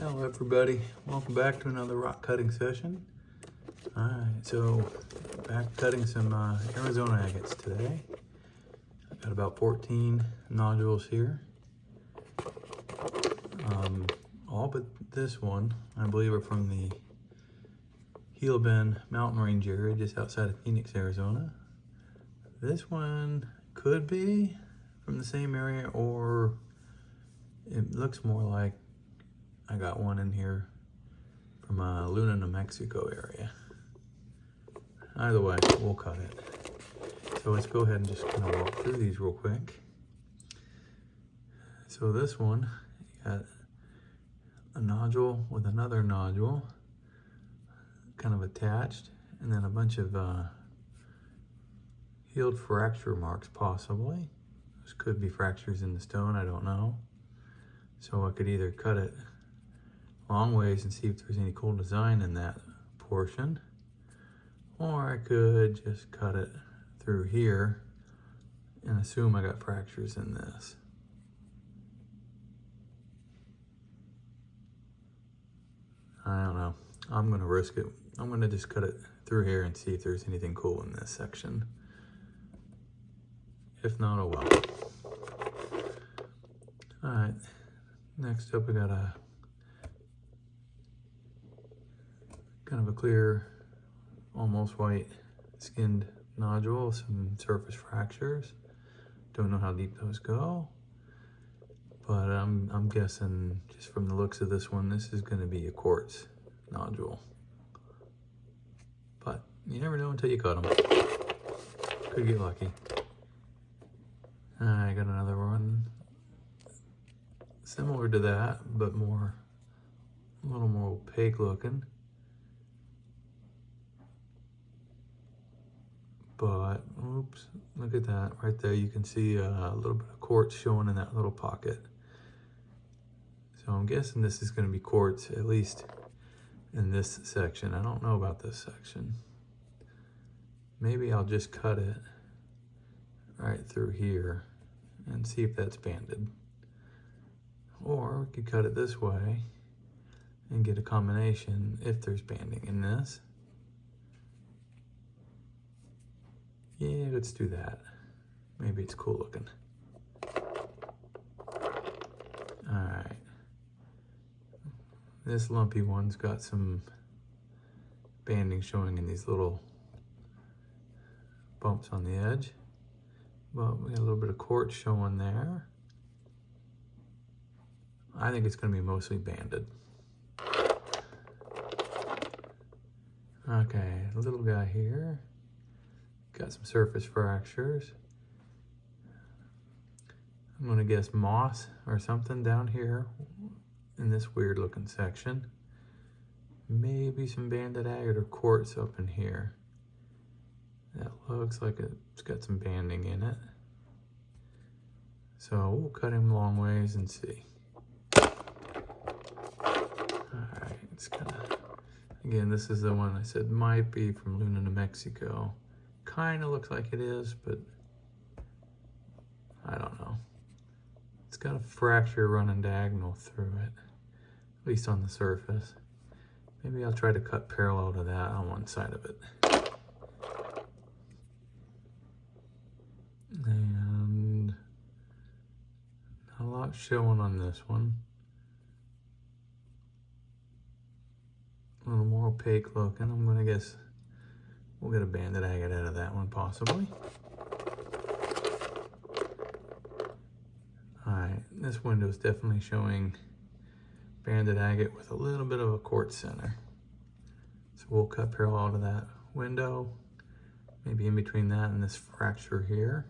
Hello everybody, welcome back to another rock cutting session. Alright, so back cutting some Arizona agates today. I've got about 14 nodules here. All but this one, I believe, are from the Heel Bend mountain range area just outside of Phoenix, Arizona. This one could be from the same area, or it looks more like I got one in here from Luna, New Mexico area. Either way, we'll cut it. So let's go ahead and just kind of walk through these real quick. So this one, you got a nodule with another nodule kind of attached, and then a bunch of healed fracture marks possibly. Those could be fractures in the stone, I don't know. So I could either cut it long ways and see if there's any cool design in that portion, or I could just cut it through here and assume I got fractures in this. I don't know. I'm gonna risk it. I'm gonna just cut it through here and see if there's anything cool in this section. If not, oh well. All right, next up we got a kind of a clear, almost white skinned nodule, some surface fractures. Don't know how deep those go, but I'm guessing just from the looks of this one, this is going to be a quartz nodule. But you never know until you cut them. Could get lucky. I got another one similar to that, but a little more opaque looking. But, oops, look at that. Right there you can see a little bit of quartz showing in that little pocket. So I'm guessing this is going to be quartz, at least in this section. I don't know about this section. Maybe I'll just cut it right through here and see if that's banded. Or we could cut it this way and get a combination if there's banding in this. Yeah, let's do that. Maybe it's cool looking. All right. This lumpy one's got some banding showing in these little bumps on the edge. But we got a little bit of quartz showing there. I think it's going to be mostly banded. Okay, a little guy here. Got some surface fractures. I'm gonna guess moss or something down here in this weird looking section. Maybe some banded agate or quartz up in here. That looks like it's got some banding in it. So we'll cut him long ways and see. Alright, it's again, this is the one I said might be from Luna, New Mexico. Kind of looks like it is, but I don't know. It's got a fracture running diagonal through it, at least on the surface. Maybe I'll try to cut parallel to that on one side of it. And not a lot showing on this one. A little more opaque looking. I'm gonna guess we'll get a banded agate out of that one, possibly. Alright, this window is definitely showing banded agate with a little bit of a quartz center. So we'll cut parallel to that window, maybe in between that and this fracture here,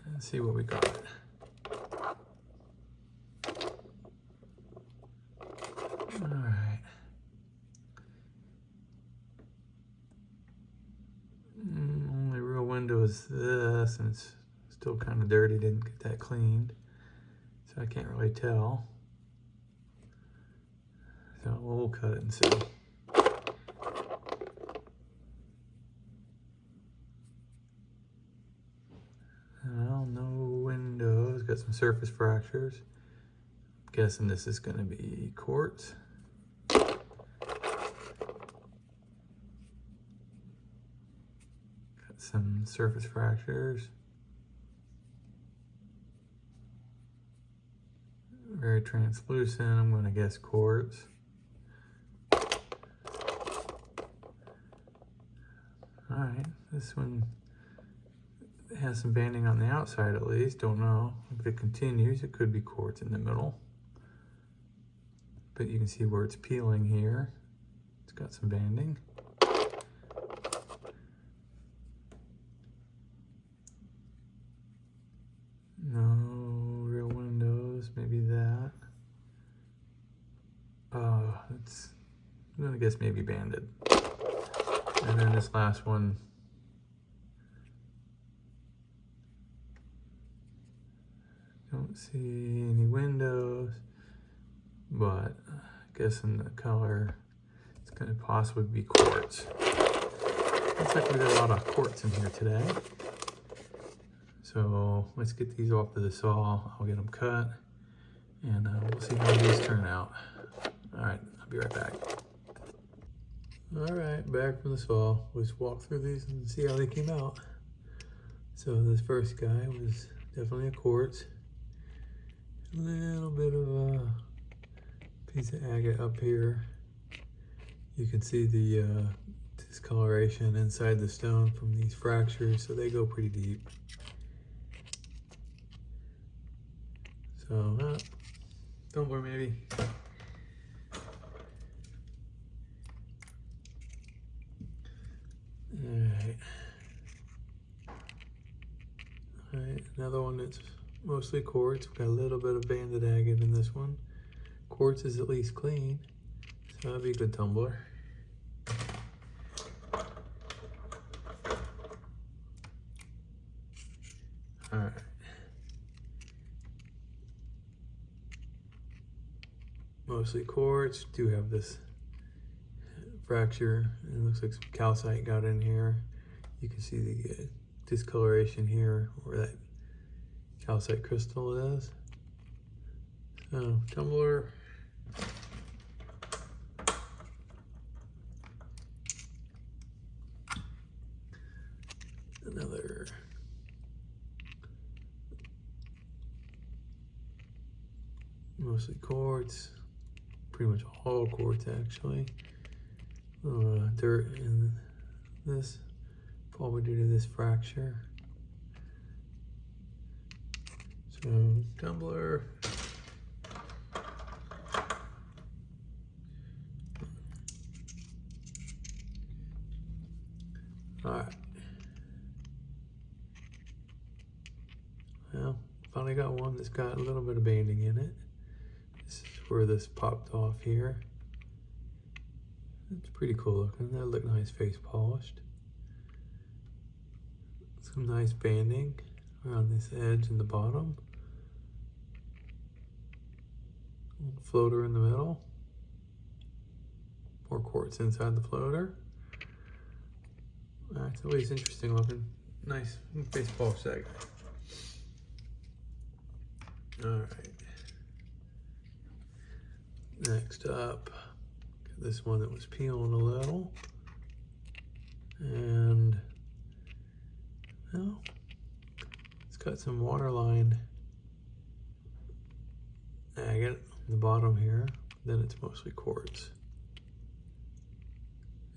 and see what we got. Alright. Only real window is this, and it's still kind of dirty, didn't get that cleaned, so I can't really tell. So we'll cut it and see. Well, no windows, got some surface fractures. guessing this is going to be quartz. Some surface fractures. Very translucent. I'm going to guess quartz. Alright, this one has some banding on the outside at least. Don't know. If it continues, it could be quartz in the middle. But you can see where it's peeling here. It's got some banding. No real windows, maybe that. I'm gonna guess maybe banded. And then this last one, don't see any windows, but guessing the color, it's gonna possibly be quartz. Looks like we got a lot of quartz in here today. So let's get these off to the saw. I'll get them cut, and we'll see how these turn out. All right, I'll be right back. All right, back from the saw. Let's walk through these and see how they came out. So this first guy was definitely a quartz. A little bit of a piece of agate up here. You can see the discoloration inside the stone from these fractures, so they go pretty deep. So, tumbler maybe. Alright, another one that's mostly quartz. We've got a little bit of banded agate in this one. Quartz is at least clean, so that'd be a good tumbler. Alright. Mostly quartz. Do have this fracture. It looks like some calcite got in here. You can see the discoloration here where that calcite crystal is. So, tumbler. Another mostly quartz. Pretty much all quartz actually. Dirt in this, probably due to this fracture. So, tumbler. Alright. Well, finally got one that's got a little bit of banding in it. This is where this popped off here. It's pretty cool looking. That looked nice, face polished. Some nice banding around this edge in the bottom. Floater in the middle. More quartz inside the floater. It's at least interesting looking. Nice face polish that guy. Alright. Next up, this one that was peeling a little. And, well, it's got some waterline agate on the bottom here. Then it's mostly quartz.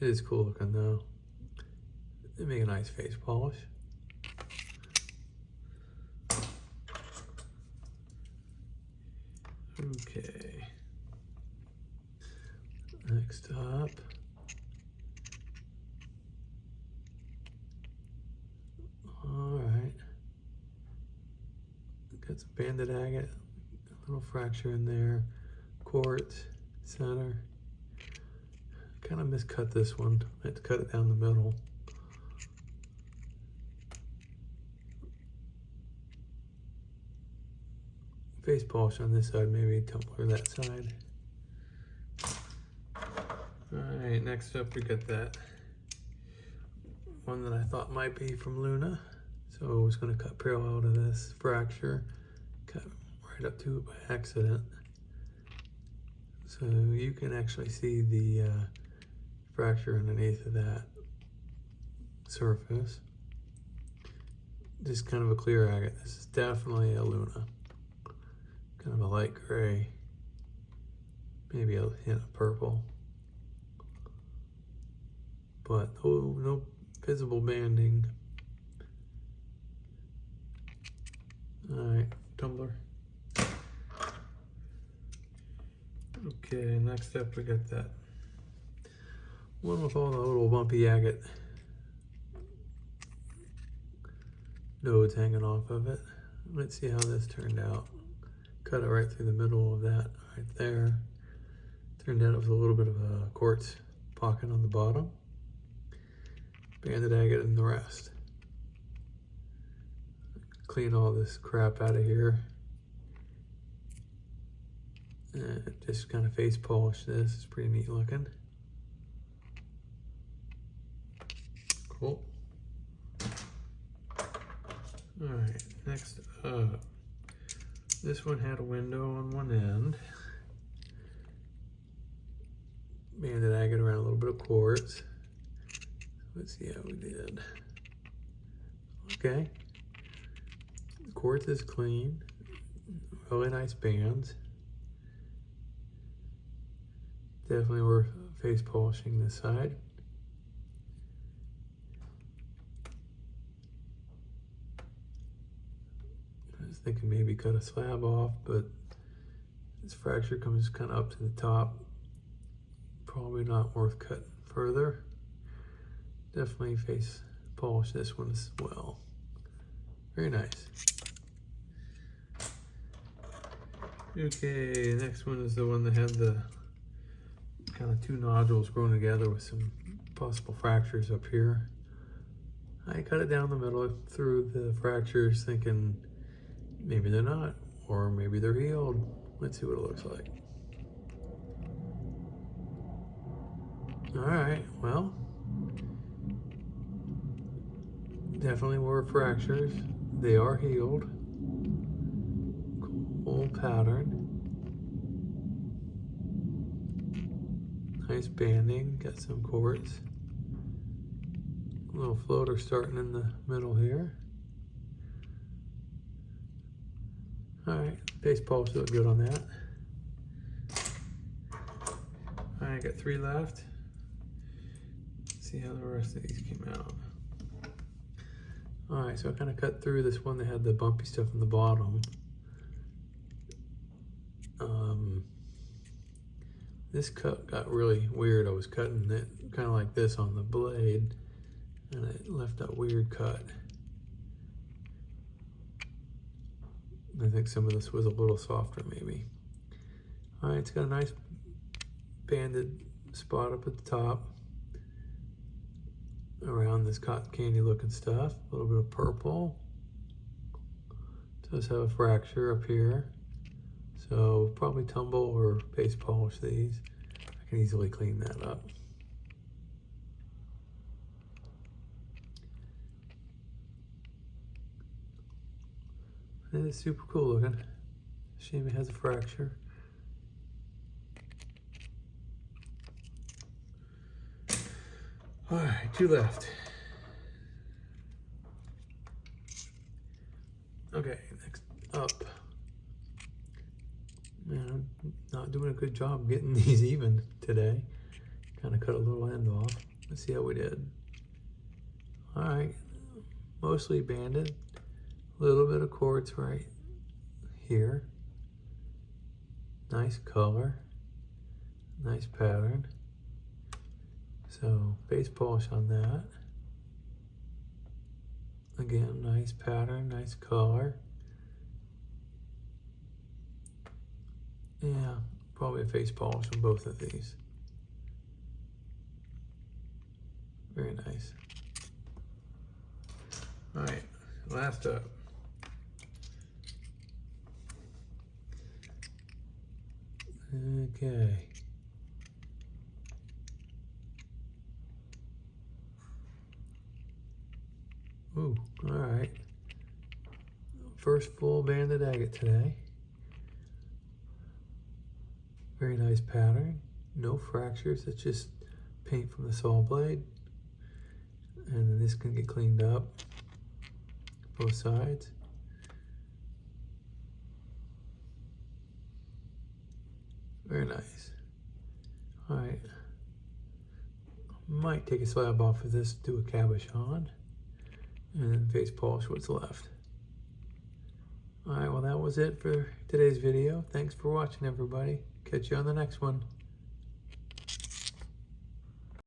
It is cool looking though. They make a nice face polish. Okay. Next up. Alright. Got some banded agate, a little fracture in there. Quartz, center. Kind of miscut this one. I had to cut it down the middle. Face polish on this side, maybe tumbler that side. Alright, next up we got that one that I thought might be from Luna. So I was going to cut parallel to this fracture. Cut right up to it by accident. So you can actually see the fracture underneath of that surface. Just kind of a clear agate. This is definitely a Luna. Kind of a light gray, maybe a hint of purple. But no visible banding. All right, tumbler. Okay, next up we got that one with all the little bumpy agate nodes hanging off of it. Let's see how this turned out. Cut it right through the middle of that right there. Turned out it was a little bit of a quartz pocket on the bottom. Banded agate in the rest. Clean all this crap out of here. And just kind of face polish this. It's pretty neat looking. Cool. Alright, next up. This one had a window on one end. Banded agate around a little bit of quartz. Let's see how we did. Okay. The quartz is clean. Really nice bands. Definitely worth face polishing this side. I was thinking maybe cut a slab off, but this fracture comes kind of up to the top. Probably not worth cutting further. Definitely face polish this one as well. Very nice. Okay, next one is the one that had the kind of two nodules growing together with some possible fractures up here. I cut it down the middle through the fractures thinking maybe they're not, or maybe they're healed. Let's see what it looks like. All right, well, definitely were fractures. They are healed. Cool pattern. Nice banding, got some quartz. A little floater starting in the middle here. All right, face polish look good on that. All right, got 3 left. Let's see how the rest of these came out. All right, so I kind of cut through this one that had the bumpy stuff in the bottom. This cut got really weird. I was cutting it kind of like this on the blade, and it left that weird cut. I think some of this was a little softer maybe. All right, it's got a nice banded spot up at the top around this cotton candy looking stuff. A little bit of purple. Does have a fracture up here. So probably tumble or face polish these. I can easily clean that up. And it's super cool looking. Shame it has a fracture. All right, 2 left. Okay, next up. Man, I'm not doing a good job getting these even today. Kind of cut a little end off. Let's see how we did. All right, mostly banded. A little bit of quartz right here. Nice color. Nice pattern. So face polish on that. Again, nice pattern, nice color. Yeah, probably a face polish on both of these. Very nice. All right, last up. Okay. Ooh, all right. First full banded agate today. Very nice pattern. No fractures, it's just paint from the saw blade. And then this can get cleaned up, both sides. Very nice. All right, might take a slab off of this, do a cabochon, and then face polish what's left. All right, well that was it for today's video. Thanks for watching, everybody. Catch you on the next one.